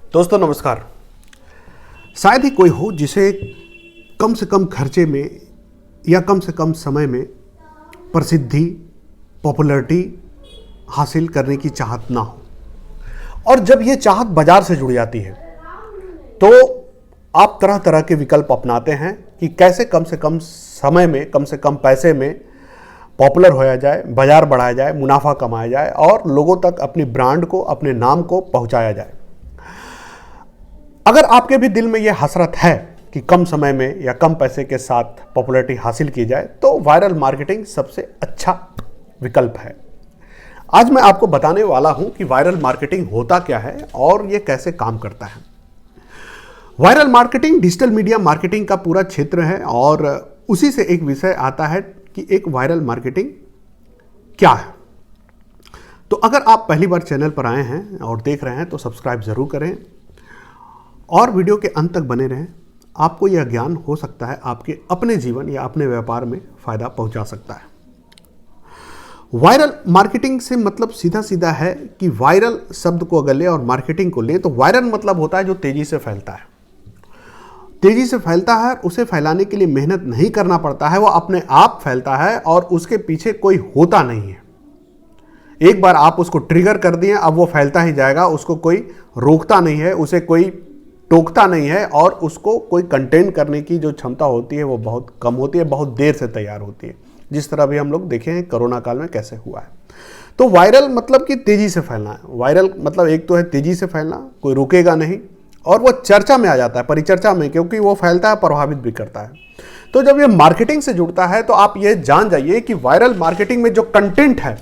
दोस्तों नमस्कार। शायद ही कोई हो जिसे कम से कम खर्चे में या कम से कम समय में प्रसिद्धि, पॉपुलैरिटी हासिल करने की चाहत ना हो। और जब ये चाहत बाजार से जुड़ जाती है तो आप तरह तरह के विकल्प अपनाते हैं कि कैसे कम से कम समय में, कम से कम पैसे में पॉपुलर होया जाए, बाजार बढ़ाया जाए, मुनाफा कमाया जाए और लोगों तक अपनी ब्रांड को, अपने नाम को पहुंचाया जाए। अगर आपके भी दिल में यह हसरत है कि कम समय में या कम पैसे के साथ पॉपुलैरिटी हासिल की जाए तो वायरल मार्केटिंग सबसे अच्छा विकल्प है। आज मैं आपको बताने वाला हूं कि वायरल मार्केटिंग होता क्या है और यह कैसे काम करता है। Viral marketing digital media marketing का पूरा क्षेत्र है और उसी से एक विषय आता है कि एक वायरल मार्केटिंग क्या है। तो अगर आप पहली बार चैनल पर आए हैं और देख रहे हैं तो सब्सक्राइब जरूर करें और वीडियो के अंत तक बने रहें। आपको यह ज्ञान हो सकता है आपके अपने जीवन या अपने व्यापार में फायदा पहुंचा सकता है। वायरल मार्केटिंग से मतलब सीधा सीधा है कि वायरल शब्द को अगर ले और मार्केटिंग को ले तो वायरल मतलब होता है जो तेजी से फैलता है। तेजी से फैलता है, उसे फैलाने के लिए मेहनत नहीं करना पड़ता है, वो अपने आप फैलता है और उसके पीछे कोई होता नहीं है। एक बार आप उसको ट्रिगर कर दिए, अब वो फैलता ही जाएगा। उसको कोई रोकता नहीं है, उसे कोई टोकता नहीं है और उसको कोई कंटेन करने की जो क्षमता होती है वो बहुत कम होती है, बहुत देर से तैयार होती है। जिस तरह भी हम लोग देखे हैं कोरोना काल में कैसे हुआ है। तो वायरल मतलब कि तेजी से फैलना है। वायरल मतलब एक तो है तेजी से फैलना, कोई रुकेगा नहीं और वो चर्चा में आ जाता है, परिचर्चा में, क्योंकि वो फैलता है, प्रभावित भी करता है। तो जब ये मार्केटिंग से जुड़ता है तो आप ये जान जाइए कि वायरल मार्केटिंग में जो कंटेंट है,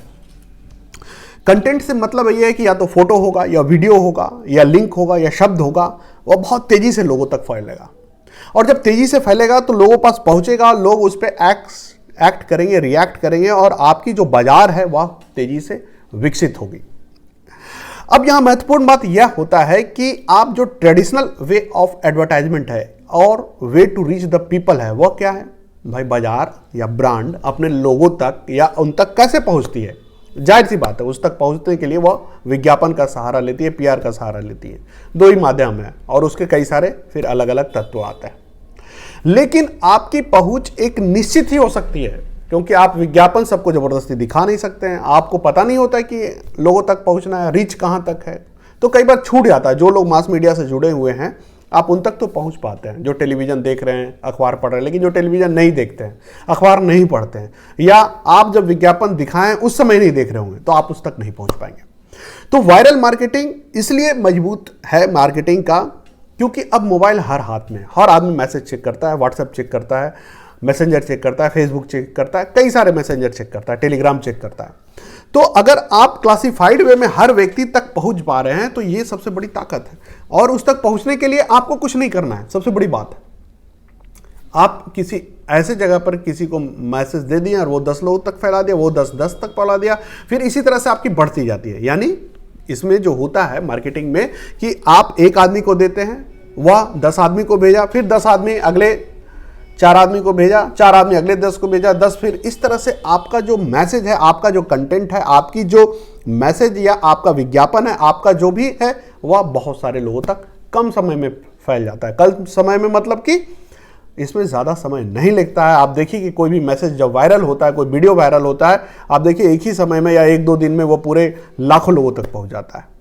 कंटेंट से मतलब ये है कि या तो फोटो होगा या वीडियो होगा या लिंक होगा या शब्द होगा, वो बहुत तेजी से लोगों तक फैलेगा। और जब तेजी से फैलेगा तो लोगों पास पहुंचेगा, लोग उस पर एक्ट करेंगे, रिएक्ट करेंगे और आपकी जो बाजार है वह तेजी से विकसित होगी। अब यहां महत्वपूर्ण बात यह होता है कि आप जो ट्रेडिशनल वे ऑफ एडवर्टाइजमेंट है और way to reach the people है वह क्या है। भाई बाजार या ब्रांड अपने लोगों तक या उन तक कैसे पहुंचती है। जाहिर सी बात है उस तक पहुंचने के लिए वह विज्ञापन का सहारा लेती है, पीआर का सहारा लेती है। दो ही माध्यम है और उसके कई सारे फिर अलग अलग तत्व आते हैं। लेकिन आपकी पहुंच एक निश्चित ही हो सकती है, क्योंकि आप विज्ञापन सबको जबरदस्ती दिखा नहीं सकते हैं। आपको पता नहीं होता है कि लोगों तक पहुंचना है, रीच कहां तक है, तो कई बार छूट जाता है। जो लोग मास मीडिया से जुड़े हुए हैं आप उन तक तो पहुंच पाते हैं, जो टेलीविजन देख रहे हैं, अखबार पढ़ रहे हैं। लेकिन जो टेलीविजन नहीं देखते हैं, अखबार नहीं पढ़ते हैं, या आप जब विज्ञापन दिखाएं उस समय नहीं देख रहे होंगे तो आप उस तक नहीं पहुंच पाएंगे। तो वायरल मार्केटिंग इसलिए मजबूत है मार्केटिंग का, क्योंकि अब मोबाइल हर हाथ में, हर आदमी मैसेज चेक करता है, व्हाट्सएप चेक करता है, मैसेंजर चेक करता है, फेसबुक चेक करता है, कई सारे मैसेंजर चेक करता है, टेलीग्राम चेक करता है। तो अगर आप क्लासिफाइड वे में हर व्यक्ति तक पहुंच पा रहे हैं तो ये सबसे बड़ी ताकत है। और उस तक पहुंचने के लिए आपको कुछ नहीं करना है, सबसे बड़ी बात है। आप किसी ऐसे जगह पर किसी को मैसेज दे दिया और वो 10 लोगों तक फैला दिया, वो 10 तक फैला दिया, फिर इसी तरह से आपकी बढ़ती जाती है। यानी इसमें जो होता है मार्केटिंग में कि आप एक आदमी को देते हैं, वह 10 आदमी को भेजा, फिर 10 आदमी अगले 4 आदमी को भेजा, 4 आदमी अगले 10 को भेजा, 10 फिर इस तरह से आपका जो मैसेज है, आपका जो कंटेंट है, आपकी जो मैसेज या आपका विज्ञापन है, आपका जो भी है वह बहुत सारे लोगों तक कम समय में फैल जाता है। कम समय में मतलब कि इसमें ज़्यादा समय नहीं लगता है। आप देखिए कि कोई भी मैसेज जब वायरल होता है, कोई वीडियो वायरल होता है, आप देखिए एक ही समय में या 1-2 दिन में वो पूरे लाखों लोगों तक पहुंच जाता है।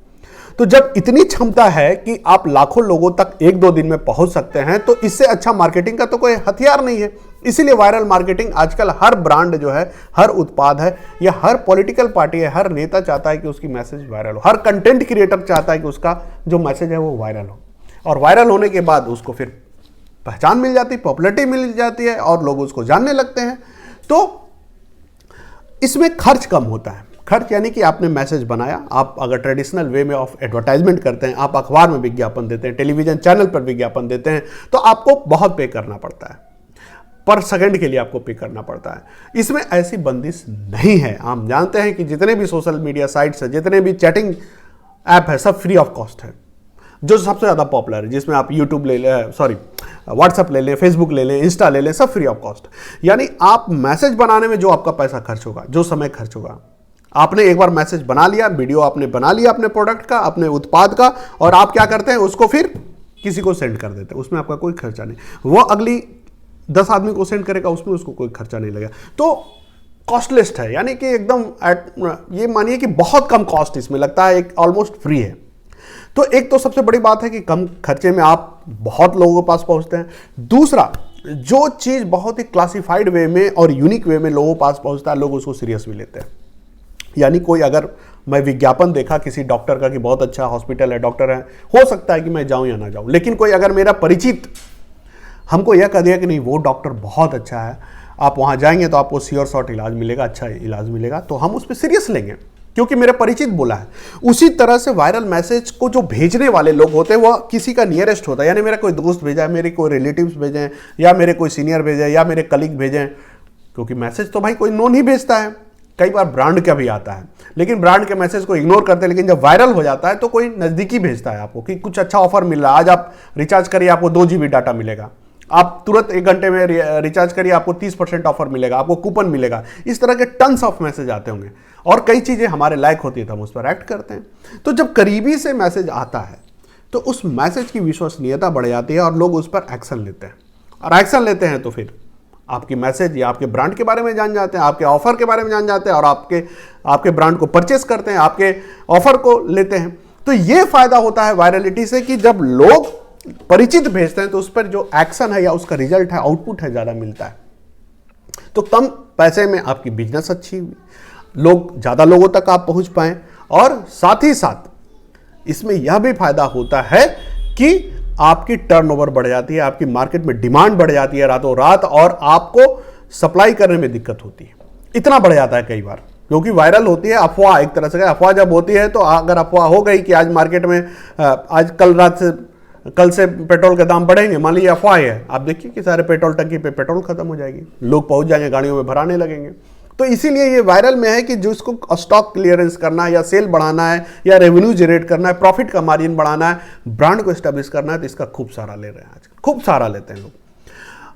तो जब इतनी क्षमता है कि आप लाखों लोगों तक 1-2 दिन में पहुंच सकते हैं तो इससे अच्छा मार्केटिंग का तो कोई हथियार नहीं है। इसीलिए वायरल मार्केटिंग आजकल हर ब्रांड जो है, हर उत्पाद है या हर पॉलिटिकल पार्टी है, हर नेता चाहता है कि उसकी मैसेज वायरल हो, हर कंटेंट क्रिएटर चाहता है कि उसका जो मैसेज है वो वायरल हो। और वायरल होने के बाद उसको फिर पहचान मिल जाती है, पॉपुलैरिटी मिल जाती है और लोग उसको जानने लगते हैं। तो इसमें खर्च कम होता है। खर्च यानी कि आपने मैसेज बनाया, आप अगर ट्रेडिशनल वे में ऑफ एडवर्टाइजमेंट करते हैं, आप अखबार में विज्ञापन देते हैं, टेलीविजन चैनल पर विज्ञापन देते हैं, तो आपको बहुत पे करना पड़ता है, पर सेकंड के लिए आपको पे करना पड़ता है। इसमें ऐसी बंदिश नहीं है। आप जानते हैं कि जितने भी सोशल मीडिया साइट्स है, जितने भी चैटिंग ऐप है, सब फ्री ऑफ कॉस्ट है। जो सबसे ज़्यादा पॉपुलर है, जिसमें आप यूट्यूब ले लें, व्हाट्सएप ले लें, फेसबुक ले लें, इंस्टा ले लें, सब फ्री ऑफ कॉस्ट। यानी आप मैसेज बनाने में जो आपका पैसा खर्च होगा, जो समय खर्च होगा, आपने एक बार मैसेज बना लिया, वीडियो आपने बना लिया अपने प्रोडक्ट का, अपने उत्पाद का, और आप क्या करते हैं, उसको फिर किसी को सेंड कर देते हैं। उसमें आपका कोई खर्चा नहीं, वो अगली 10 आदमी को सेंड करेगा, उसमें उसको कोई खर्चा नहीं लगेगा। तो कॉस्टलेस है, यानी कि एकदम ये मानिए कि बहुत कम कॉस्ट इसमें लगता है, एक ऑलमोस्ट फ्री है। तो एक तो सबसे बड़ी बात है कि कम खर्चे में आप बहुत लोगों के पास पहुंचते हैं। दूसरा, जो चीज़ बहुत ही क्लासिफाइड वे में और यूनिक वे में लोगों के पास पहुंचता है, लोग उसको सीरियस भी लेते हैं। यानी कोई अगर मैं विज्ञापन देखा किसी डॉक्टर का कि बहुत अच्छा हॉस्पिटल है, डॉक्टर है, हो सकता है कि मैं जाऊं या ना जाऊं, लेकिन कोई अगर मेरा परिचित हमको यह कह दिया कि नहीं वो डॉक्टर बहुत अच्छा है, आप वहां जाएंगे तो आपको श्योर शॉट इलाज मिलेगा, अच्छा इलाज मिलेगा, तो हम उस पर सीरियस लेंगे क्योंकि मेरे परिचित बोला है। उसी तरह से वायरल मैसेज को जो भेजने वाले लोग होते हैं वह किसी का नियरेस्ट होता है, यानी मेरा कोई दोस्त भेजा है, मेरे कोई रिलेटिव्स भेजे, या मेरे कोई सीनियर भेजे, या मेरे कलीग भेजे, क्योंकि मैसेज तो भाई कोई नोन ही भेजता है। कई बार ब्रांड का भी आता है, लेकिन ब्रांड के मैसेज को इग्नोर करते हैं, लेकिन जब वायरल हो जाता है तो कोई नज़दीकी भेजता है आपको कि कुछ अच्छा ऑफर मिल रहा है, आज आप रिचार्ज करिए आपको 2 GB डाटा मिलेगा, आप तुरंत 1 घंटे में रिचार्ज करिए आपको 30% ऑफर मिलेगा, आपको कूपन मिलेगा। इस तरह के टन्स ऑफ मैसेज आते होंगे और कई चीज़ें हमारे लायक होती है तो हम उस पर एक्ट करते हैं। तो जब करीबी से मैसेज आता है तो उस मैसेज की विश्वसनीयता बढ़ जाती है और लोग उस पर एक्शन लेते हैं, और एक्शन लेते हैं तो फिर आपकी मैसेज या आपके ब्रांड के बारे में जान जाते हैं, आपके ऑफर के बारे में जान जाते हैं, और आपके ब्रांड को परचेस करते हैं, आपके ऑफर को लेते हैं। तो ये फायदा होता है वायरलिटी से कि जब लोग परिचित भेजते हैं तो उस पर जो एक्शन है या उसका रिजल्ट है, आउटपुट है, ज़्यादा मिलता है। तो कम पैसे में आपकी बिजनेस अच्छी हुई, लोग ज़्यादा लोगों तक आप पहुंच पाएं, और साथ ही साथ इसमें यह भी फायदा होता है कि आपकी टर्नओवर बढ़ जाती है, आपकी मार्केट में डिमांड बढ़ जाती है रातों रात, और आपको सप्लाई करने में दिक्कत होती है। इतना बढ़ जाता है कई बार, क्योंकि वायरल होती है अफवाह, एक तरह से अफवाह जब होती है तो अगर अफवाह हो गई कि आज मार्केट में आज कल से पेट्रोल के दाम बढ़ेंगे, मान लीजिए अफवाह है, आप देखिए कि सारे पेट्रोल टंकी पे पेट्रोल खत्म हो जाएगी, लोग पहुंच जाएंगे गाड़ियों में भराने लगेंगे। तो इसीलिए ये वायरल में है कि जिसको स्टॉक क्लियरेंस करना है, या सेल बढ़ाना है, या रेवेन्यू जनरेट करना है, प्रॉफिट का मार्जिन बढ़ाना है, ब्रांड को एस्टेब्लिश करना है, तो इसका खूब सारा ले रहे हैं आजकल, खूब सारा लेते हैं लोग।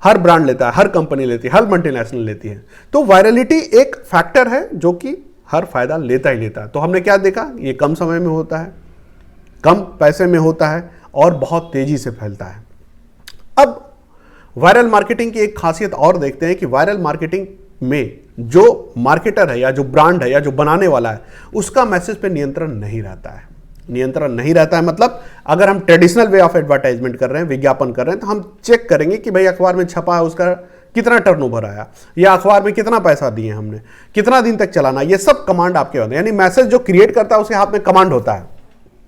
हर ब्रांड लेता है, हर कंपनी लेती है, हर मल्टीनेशनल लेती है। तो वायरलिटी एक फैक्टर है जो कि हर फायदा लेता ही लेता है। तो हमने क्या देखा, ये कम समय में होता है, कम पैसे में होता है, और बहुत तेजी से फैलता है। अब वायरल मार्केटिंग की एक खासियत और देखते हैं कि वायरल मार्केटिंग में जो मार्केटर है या जो ब्रांड है या जो बनाने वाला है, उसका मैसेज पे नियंत्रण नहीं रहता है। नियंत्रण नहीं रहता है मतलब अगर हम ट्रेडिशनल वे ऑफ एडवर्टाइजमेंट कर रहे हैं, विज्ञापन कर रहे हैं, तो हम चेक करेंगे कि भाई अखबार में छपा है उसका कितना टर्नओवर आया, या अखबार में कितना पैसा दिए हमने, कितना दिन तक चलाना, ये सब कमांड आपके होते हैं। यानी मैसेज जो क्रिएट करता है उसके हाथ में कमांड होता है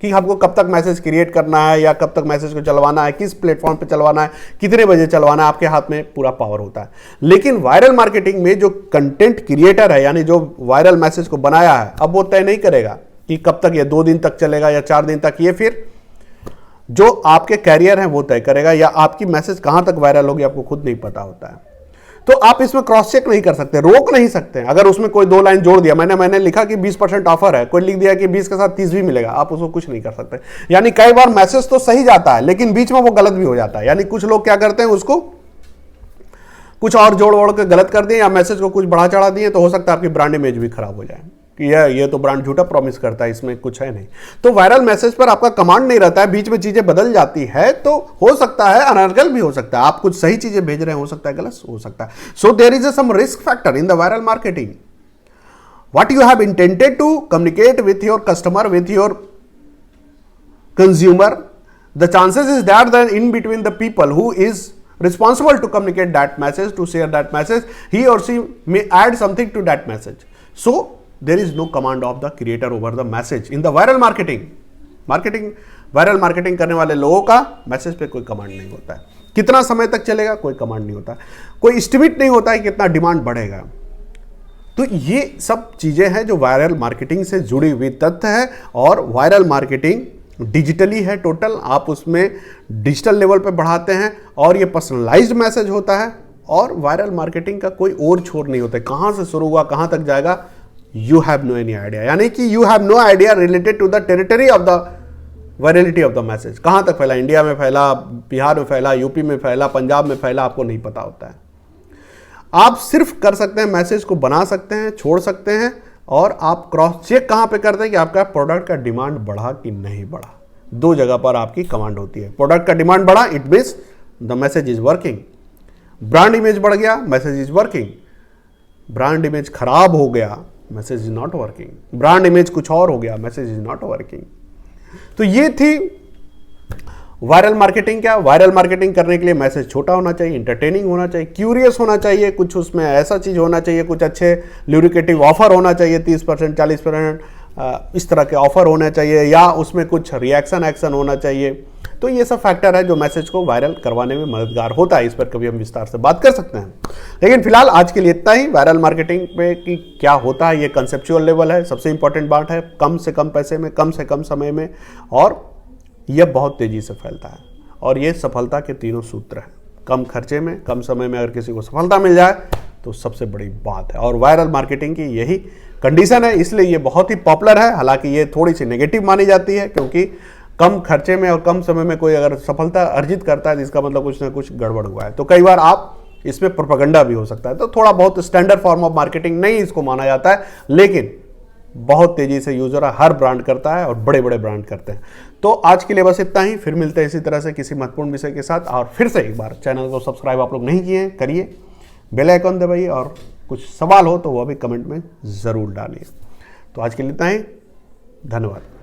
कि हमको कब तक मैसेज क्रिएट करना है, या कब तक मैसेज को चलवाना है, किस प्लेटफॉर्म पे चलवाना है, कितने बजे चलवाना है, आपके हाथ में पूरा पावर होता है। लेकिन वायरल मार्केटिंग में जो कंटेंट क्रिएटर है, यानी जो वायरल मैसेज को बनाया है, अब वो तय नहीं करेगा कि कब तक, ये 2 दिन तक चलेगा या 4 दिन तक, ये फिर जो आपके कैरियर हैं वो तय करेगा, या आपकी मैसेज कहां तक वायरल होगी आपको खुद नहीं पता होता है। तो आप इसमें क्रॉस चेक नहीं कर सकते, रोक नहीं सकते। अगर उसमें कोई 2 लाइन जोड़ दिया, मैंने लिखा कि 20% ऑफर है, कोई लिख दिया कि 20 के साथ 30 भी मिलेगा, आप उसको कुछ नहीं कर सकते। यानी कई बार मैसेज तो सही जाता है लेकिन बीच में वो गलत भी हो जाता है। यानी कुछ लोग क्या करते हैं, उसको कुछ और जोड़ वोड़ के गलत कर दिए, या मैसेज को कुछ बढ़ा चढ़ा दिए, तो हो सकता है आपकी ब्रांड इमेज भी खराब हो जाए कि ये तो ब्रांड झूठा प्रॉमिस करता है, इसमें कुछ है नहीं। तो वायरल मैसेज पर आपका कमांड नहीं रहता है, बीच में चीजें बदल जाती है, तो हो सकता है अनर्गल भी हो सकता है, आप कुछ सही चीजें भेज रहे हैं, हो सकता है गलत हो सकता है। So there is some risk factor in the viral marketing. What you have intended to communicate with your customer, with your consumer, the chances is that in between the people who is responsible to communicate that message, to share that message, he or she may add something to that message. So there is no command of the creator over the message in the viral marketing. Viral marketing करने वाले लोगों का message पे कोई command नहीं होता है। कितना समय तक चलेगा कोई कमांड नहीं होता, कोई एस्टिमेट नहीं होता है कितना डिमांड बढ़ेगा। तो ये सब चीजें हैं जो वायरल मार्केटिंग से जुड़ी हुई तथ्य है। और वायरल मार्केटिंग डिजिटली है टोटल, आप उसमें डिजिटल लेवल पे बढ़ाते हैं, और ये पर्सनलाइज्ड मैसेज होता है, और वायरल मार्केटिंग का कोई और छोर नहीं होता है। कहाँ से शुरू हुआ कहाँ तक जाएगा, you have no any idea. यानी कि you have no idea related to the territory of the virality of the message. कहाँ तक फैला, इंडिया में फैला, बिहार में फैला, यूपी में फैला, पंजाब में फैला, आपको नहीं पता होता है। आप सिर्फ कर सकते हैं, मैसेज को बना सकते हैं, छोड़ सकते हैं, और आप क्रॉस चेक कहाँ पे करते हैं कि आपका प्रोडक्ट का डिमांड बढ़ा कि नहीं बढ़ा। दो जगह पर आपकी कमांड होती है। प्रोडक्ट का डिमांड बढ़ा, it means the message is working. Brand image बढ़ गया, message is working. Brand image खराब हो गया, message is not working. Brand image कुछ और हो गया, मैसेज इज नॉट वर्किंग। तो ये थी वायरल मार्केटिंग। क्या वायरल मार्केटिंग करने के लिए मैसेज छोटा होना चाहिए, इंटरटेनिंग होना चाहिए, क्यूरियस होना चाहिए, कुछ उसमें ऐसा चीज होना चाहिए, कुछ अच्छे ल्यूरिकेटिव ऑफर होना चाहिए, 30% 40% इस तरह के ऑफर होने चाहिए, या उसमें कुछ रिएक्शन एक्शन होना चाहिए। तो ये सब फैक्टर है जो मैसेज को वायरल करवाने में मददगार होता है। इस पर कभी हम विस्तार से बात कर सकते हैं, लेकिन फिलहाल आज के लिए इतना ही। वायरल मार्केटिंग पे कि क्या होता है, ये कंसेप्चुअल लेवल है। सबसे इंपॉर्टेंट बात है कम से कम पैसे में, कम से कम समय में, और यह बहुत तेजी से फैलता है। और ये सफलता के तीनों सूत्र हैं। कम खर्चे में, कम समय में अगर किसी को सफलता मिल जाए तो सबसे बड़ी बात है। और वायरल मार्केटिंग की यही कंडीशन है, इसलिए ये बहुत ही पॉपुलर है। हालांकि ये थोड़ी सी नेगेटिव मानी जाती है, क्योंकि कम खर्चे में और कम समय में कोई अगर सफलता अर्जित करता है तो इसका मतलब कुछ ना कुछ गड़बड़ हुआ है। तो कई बार आप इसमें प्रोपेगेंडा भी हो सकता है। तो थोड़ा बहुत स्टैंडर्ड फॉर्म ऑफ मार्केटिंग नहीं इसको माना जाता है, लेकिन बहुत तेजी से यूजर हर ब्रांड करता है और बड़े बड़े ब्रांड करते हैं। तो आज के लिए बस इतना ही। फिर मिलते हैं इसी तरह से किसी महत्वपूर्ण विषय के साथ। और फिर से एक बार चैनल को सब्सक्राइब आप लोग नहीं किए हैं, करिए, बेल आइकन दबाइए, और कुछ सवाल हो तो वह भी कमेंट में ज़रूर डालिए। तो आज के लिए इतना ही, धन्यवाद।